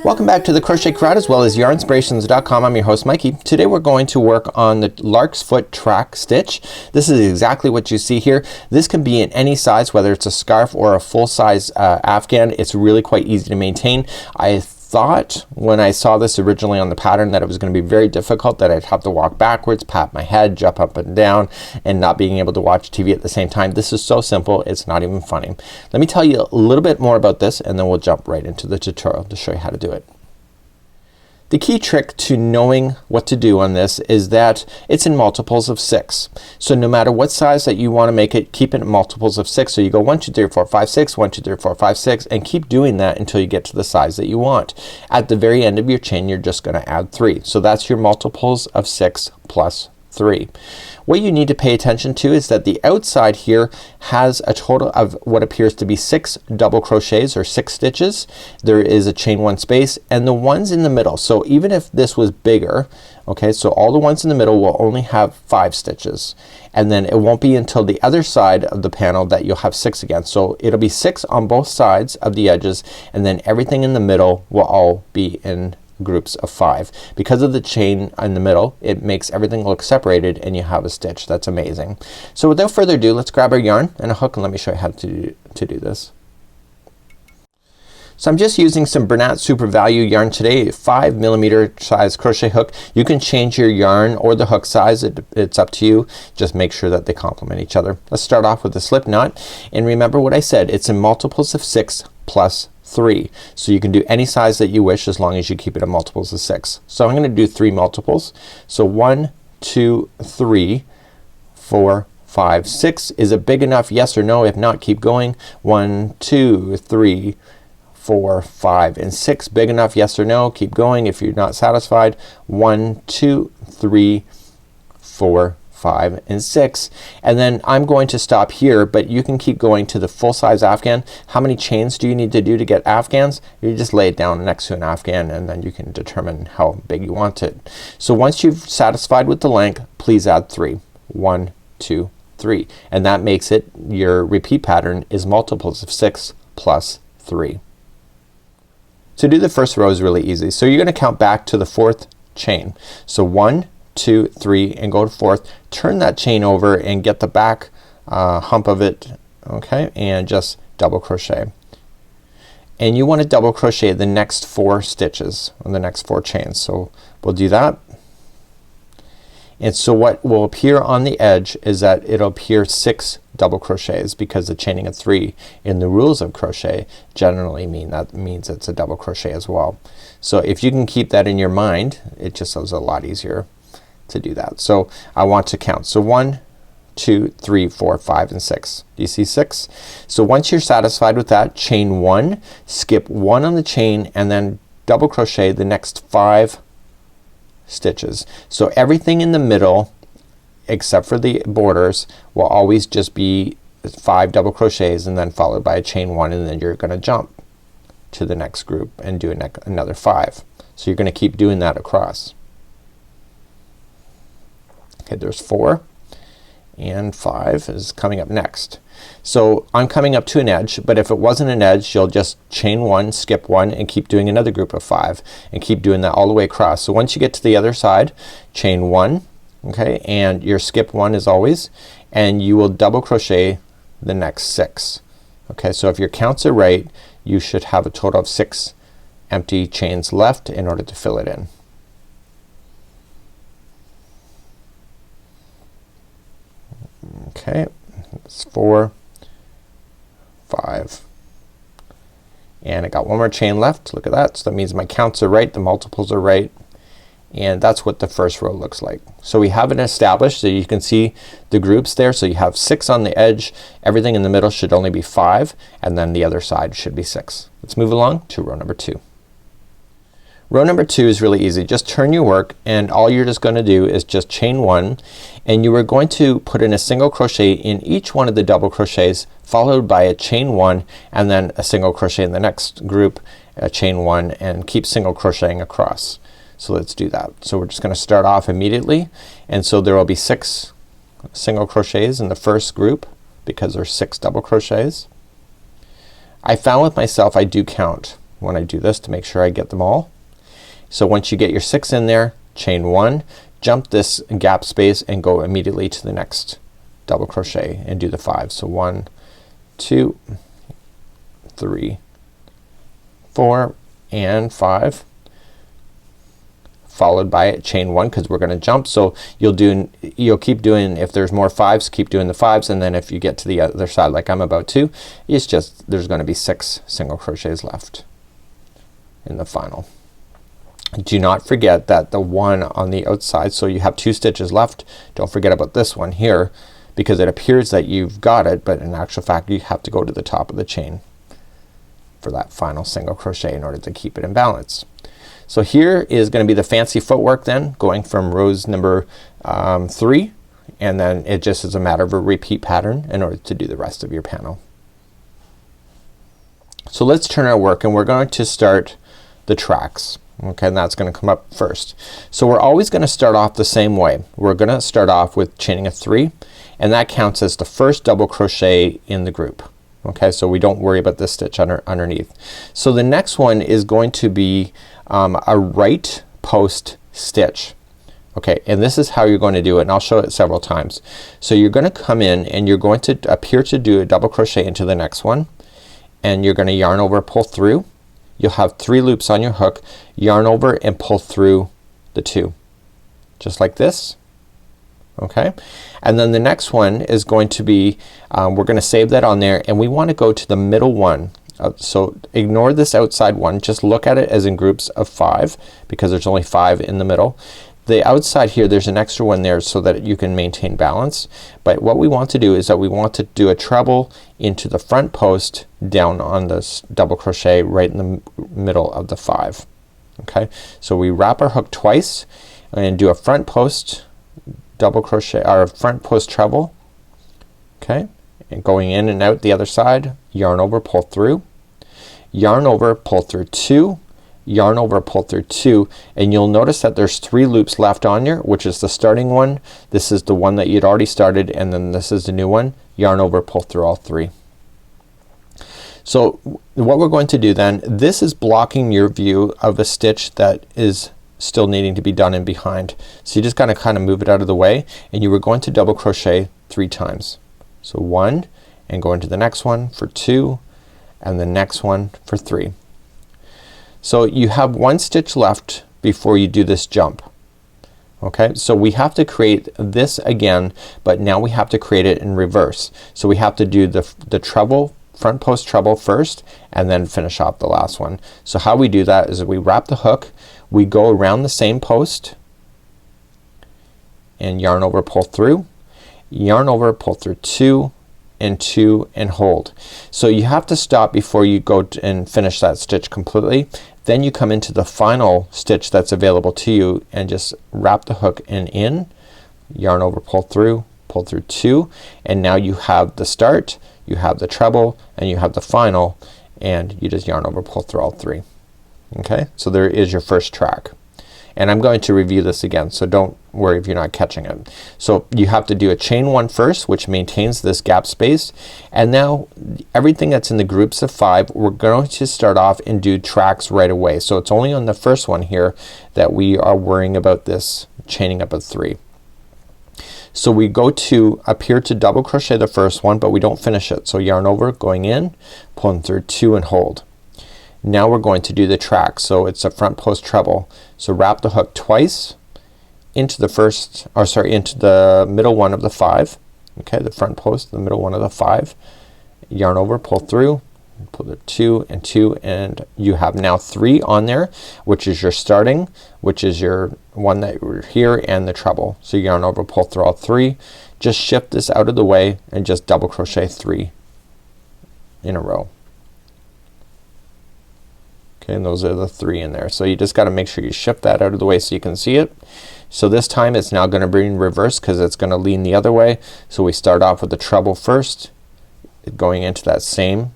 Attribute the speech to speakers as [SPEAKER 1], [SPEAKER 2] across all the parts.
[SPEAKER 1] Welcome back to the Crochet Crowd as well as yarnspirations.com. I'm your host Mikey. Today we're going to work on the Larksfoot Track Stitch. This is exactly what you see here. This can be in any size, whether it's a scarf or a full size afghan. It's really quite easy to maintain. I thought when I saw this originally on the pattern that it was going to be very difficult, that I'd have to walk backwards, pat my head, jump up and down, and not being able to watch TV at the same time. This is so simple, it's not even funny. Let me tell you a little bit more about this and then we'll jump right into the tutorial to show you how to do it. The key trick to knowing what to do on this is that it's in multiples of 6. So no matter what size that you want to make it, keep it in multiples of 6. So you go 1, 2, 3, 4, 5, 6, 1, 2, 3, 4, 5, 6, and keep doing that until you get to the size that you want. At the very end of your chain you're just going to add 3. So that's your multiples of 6 plus 3. What you need to pay attention to is that the outside here has a total of what appears to be 6 double crochets or 6 stitches. There is a chain 1 space and the ones in the middle. So even if this was bigger, okay, so all the ones in the middle will only have 5 stitches, and then it won't be until the other side of the panel that you'll have 6 again. So it'll be 6 on both sides of the edges, and then everything in the middle will all be in groups of 5. Because of the chain in the middle, it makes everything look separated and you have a stitch. That's amazing. So without further ado, let's grab our yarn and a hook and let me show you how to do this. So I'm just using some Bernat Super Value yarn today, 5mm size crochet hook. You can change your yarn or the hook size, it's up to you. Just make sure that they complement each other. Let's start off with a slip knot, and remember what I said, it's in multiples of 6 plus 3. So you can do any size that you wish as long as you keep it in multiples of 6. So I'm gonna do 3 multiples. So 1, 2, 3, 4, 5, 6. Is it big enough? Yes or no? If not, keep going. 1, 2, 3, 4, 5, and 6. Big enough? Yes or no? Keep going. If you're not satisfied, 1, 2, 3, 4, 5, and 6. And then I'm going to stop here, but you can keep going to the full size afghan. How many chains do you need to do to get afghans? You just lay it down next to an afghan and then you can determine how big you want it. So once you've satisfied with the length, please add 3. 1, 2, 3. And that makes it, your repeat pattern is multiples of 6 plus 3. To do the first row is really easy. So you're gonna count back to the 4th chain. So 1, 2, 3, and go to 4th. Turn that chain over and get the back hump of it, okay, and just double crochet. And you want to double crochet the next 4 stitches on the next 4 chains. So we'll do that. And so what will appear on the edge is that it'll appear 6 double crochets, because the chaining of 3 in the rules of crochet generally means it's a double crochet as well. So if you can keep that in your mind, it just is a lot easier to do that. So I want to count. So 1, 2, 3, 4, 5, and 6. Do you see 6? So once you're satisfied with that, chain 1, skip 1 on the chain, and then double crochet the next 5 stitches. So everything in the middle except for the borders will always just be 5 double crochets and then followed by a chain 1, and then you're gonna jump to the next group and do another 5. So you're gonna keep doing that across. Okay, there's 4 and 5 is coming up next. So I'm coming up to an edge, but if it wasn't an edge, you'll just chain 1, skip 1, and keep doing another group of 5 and keep doing that all the way across. So once you get to the other side, chain 1, okay, and your skip 1 is always, and you will double crochet the next 6. Okay, so if your counts are right, you should have a total of 6 empty chains left in order to fill it in. Okay, it's 4, 5, and I got one more chain left. Look at that. So that means my counts are right, the multiples are right, and that's what the first row looks like. So we have it established, so you can see the groups there. So you have 6 on the edge, everything in the middle should only be 5, and then the other side should be 6. Let's move along to row number 2. Row number 2 is really easy. Just turn your work, and all you're just gonna do is just chain 1, and you are going to put in a single crochet in each one of the double crochets, followed by a chain 1, and then a single crochet in the next group, a chain 1, and keep single crocheting across. So let's do that. So we're just gonna start off immediately, and so there will be 6 single crochets in the first group because there's 6 double crochets. I found with myself I do count. when I do this to make sure I get them all. So once you get your 6 in there, chain 1, jump this gap space and go immediately to the next double crochet and do the 5. So 1, 2, 3, 4 and 5, followed by it chain 1 because we're gonna jump. So you'll keep doing, if there's more 5s, keep doing the 5s, and then if you get to the other side like I'm about to, it's just there's gonna be 6 single crochets left in the final. Do not forget that the one on the outside, so you have 2 stitches left, don't forget about this one here because it appears that you've got it, but in actual fact you have to go to the top of the chain for that final single crochet in order to keep it in balance. So here is gonna be the fancy footwork then, going from rows number 3, and then it just is a matter of a repeat pattern in order to do the rest of your panel. So let's turn our work and we're going to start the tracks. Okay, and that's gonna come up first. So we're always gonna start off the same way. We're gonna start off with chaining a 3, and that counts as the first double crochet in the group. Okay, so we don't worry about this stitch underneath. So the next one is going to be a right post stitch. Okay, and this is how you're going to do it, and I'll show it several times. So you're gonna come in and you're going to appear to do a double crochet into the next one, and you're gonna yarn over, pull through. You'll have 3 loops on your hook, yarn over and pull through the 2 just like this. Okay, and then the next one is going to be we're gonna save that on there, and we want to go to the middle one. So ignore this outside one, just look at it as in groups of 5 because there's only 5 in the middle. The outside here, there's an extra one there so that you can maintain balance, but what we want to do is that we want to do a treble into the front post down on this double crochet right in the middle of the 5. Okay, so we wrap our hook twice and do a front post double crochet, or front post treble. Okay, and going in and out the other side, yarn over, pull through, yarn over, pull through 2, yarn over, pull through 2, and you'll notice that there's 3 loops left on here, which is the starting one. This is the one that you'd already started, and then this is the new one. Yarn over, pull through all 3. So what we're going to do then, this is blocking your view of a stitch that is still needing to be done in behind. So you just gotta kind of move it out of the way, and you were going to double crochet 3 times. So 1 and go into the next one for 2 and the next one for 3. So you have 1 stitch left before you do this jump. Okay, so we have to create this again, but now we have to create it in reverse. So we have to do the treble, front post treble first, and then finish off the last one. So how we do that is we wrap the hook, we go around the same post and yarn over, pull through, yarn over, pull through 2 and 2 and hold. So you have to stop before you go and finish that stitch completely. Then you come into the final stitch that's available to you and just wrap the hook in, yarn over, pull through 2, and now you have the start, you have the treble, and you have the final, and you just yarn over, pull through all 3. Okay, so there is your first track. And I'm going to review this again, so don't worry if you're not catching it. So you have to do a chain 1 first, which maintains this gap space, and now everything that's in the groups of 5, we're going to start off and do tracks right away. So it's only on the first one here that we are worrying about this chaining up of 3. So we go to appear to double crochet the first one, but we don't finish it. So yarn over, going in, pulling through 2 and hold. Now we're going to do the track. So it's a front post treble. So wrap the hook twice into the first, or sorry, into the middle one of the 5. Okay, the front post, the middle one of the 5. Yarn over, pull through, pull the 2 and 2, and you have now 3 on there, which is your starting, which is your one that were here, and the treble. So yarn over, pull through all 3. Just shift this out of the way and just double crochet 3 in a row. Okay, and those are the 3 in there. So you just got to make sure you shift that out of the way so you can see it. So this time it's now gonna be in reverse because it's gonna lean the other way. So we start off with the treble first, going into that same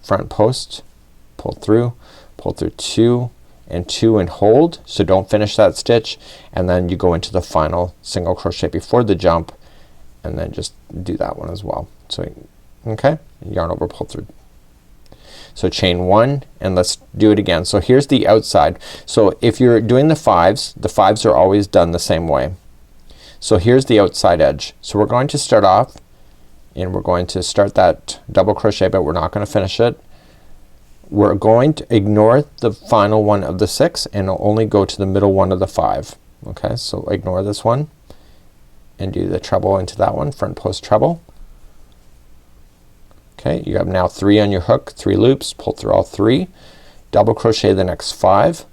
[SPEAKER 1] front post, pull through 2 and 2 and hold. So don't finish that stitch, and then you go into the final single crochet before the jump, and then just do that one as well. So okay, yarn over, pull through. So chain 1 and let's do it again. So here's the outside. So if you're doing the fives are always done the same way. So here's the outside edge. So we're going to start off and we're going to start that double crochet, but we're not gonna finish it. We're going to ignore the final one of the 6 and only go to the middle one of the 5. Okay, so ignore this one and do the treble into that one, front post treble. Okay, you have now 3 on your hook, 3 loops, pull through all 3, double crochet the next 5,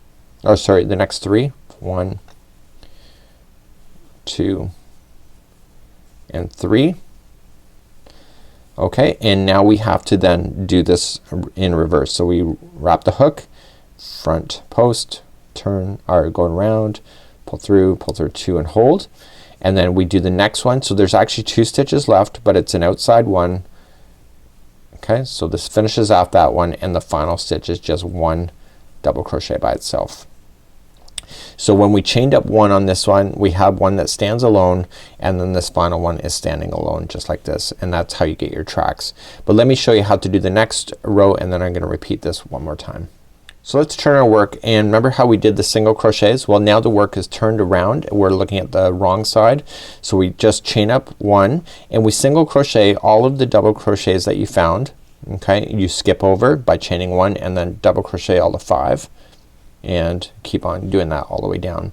[SPEAKER 1] or sorry, the next 3, 1, 2, and 3. Okay, and now we have to then do this in reverse. So we wrap the hook, front post, turn, or go around, pull through 2 and hold, and then we do the next one. So there's actually 2 stitches left, but it's an outside one. Okay, so this finishes off that one and the final stitch is just 1 double crochet by itself. So when we chained up 1 on this one, we have one that stands alone, and then this final one is standing alone just like this, and that's how you get your tracks. But let me show you how to do the next row, and then I'm gonna repeat this one more time. So let's turn our work, and remember how we did the single crochets? Well, now the work is turned around. We're looking at the wrong side. So we just chain up 1 and we single crochet all of the double crochets that you found. Okay, you skip over by chaining 1 and then double crochet all the 5 and keep on doing that all the way down.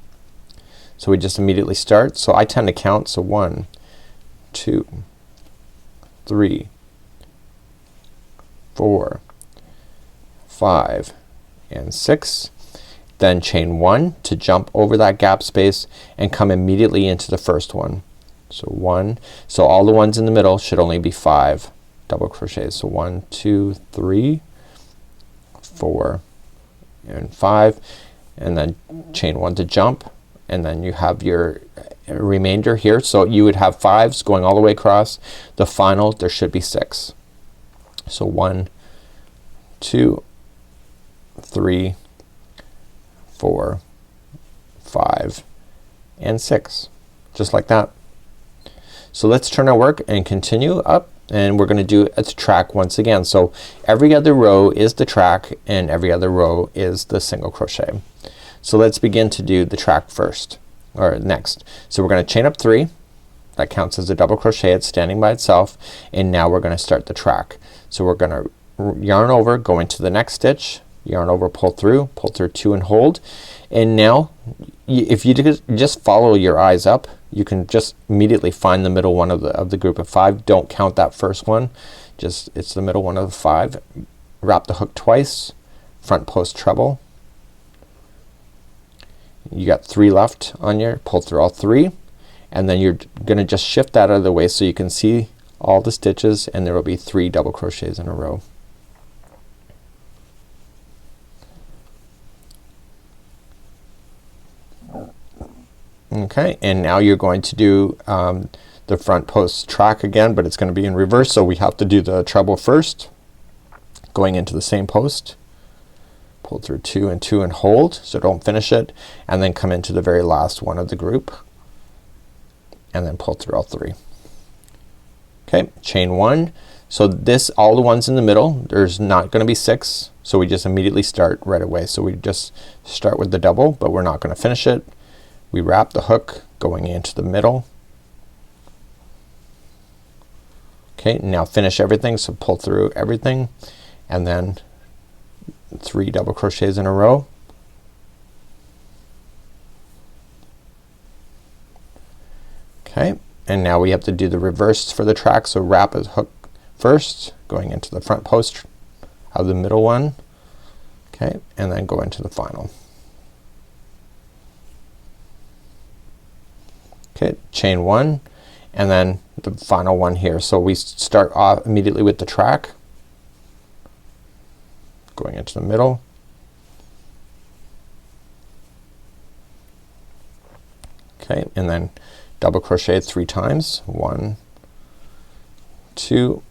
[SPEAKER 1] So we just immediately start. So I tend to count. So 1, 2, 3, 4, 5, and 6. Then chain 1 to jump over that gap space and come immediately into the first one. So 1, so all the ones in the middle should only be 5 double crochets. So 1, 2, 3, 4, and 5, and then chain 1 to jump, and then you have your remainder here. So you would have 5s going all the way across. The final there should be 6. So 1, 2, 3, 4, 5, and 6, just like that. So let's turn our work and continue up, and we're gonna do a track once again. So every other row is the track and every other row is the single crochet. So let's begin to do the track first, or next. So we're gonna chain up 3. That counts as a double crochet. It's standing by itself, and now we're gonna start the track. So we're gonna yarn over, go into the next stitch, yarn over, pull through 2 and hold. And now if you just follow your eyes up, you can just immediately find the middle one of the group of 5. Don't count that first one, just it's the middle one of the 5. Wrap the hook twice, front post treble. You got 3 left on your, pull through all 3, and then you're gonna just shift that out of the way so you can see all the stitches, and there will be 3 double crochets in a row. Okay, and now you're going to do the front post track again, but it's gonna be in reverse. So we have to do the treble first, going into the same post, pull through 2 and 2 and hold, so don't finish it, and then come into the very last one of the group and then pull through all 3. Okay, chain 1. So this, all the ones in the middle, there's not gonna be 6, so we just immediately start right away. So we just start with the double, but we're not gonna finish it. We wrap the hook going into the middle. Okay, now finish everything, so pull through everything and then 3 double crochets in a row. Okay, and now we have to do the reverse for the track. So wrap a hook first, going into the front post of the middle one. Okay, and then go into the final. Okay, chain 1 and then the final one here. So we start off immediately with the track, going into the middle. Okay, and then double crochet 3 times. 1, 2,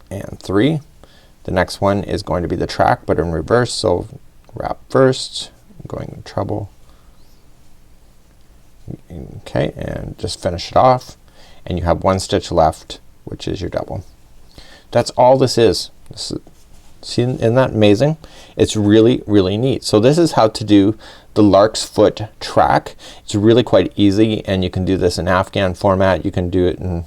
[SPEAKER 1] and 3. The next one is going to be the track, but in reverse. So wrap first, going in treble. Okay, and just finish it off, and you have 1 stitch left, which is your double. That's all this is. See, isn't that amazing? It's really, really neat. So this is how to do the Larksfoot track. It's really quite easy, and you can do this in afghan format. You can do it in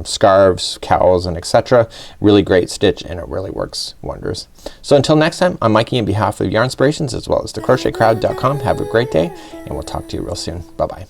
[SPEAKER 1] scarves, cowls, and etc. Really great stitch, and it really works wonders. So until next time, I'm Mikey on behalf of Yarnspirations as well as thecrochetcrowd.com. Have a great day, and we'll talk to you real soon. Bye bye.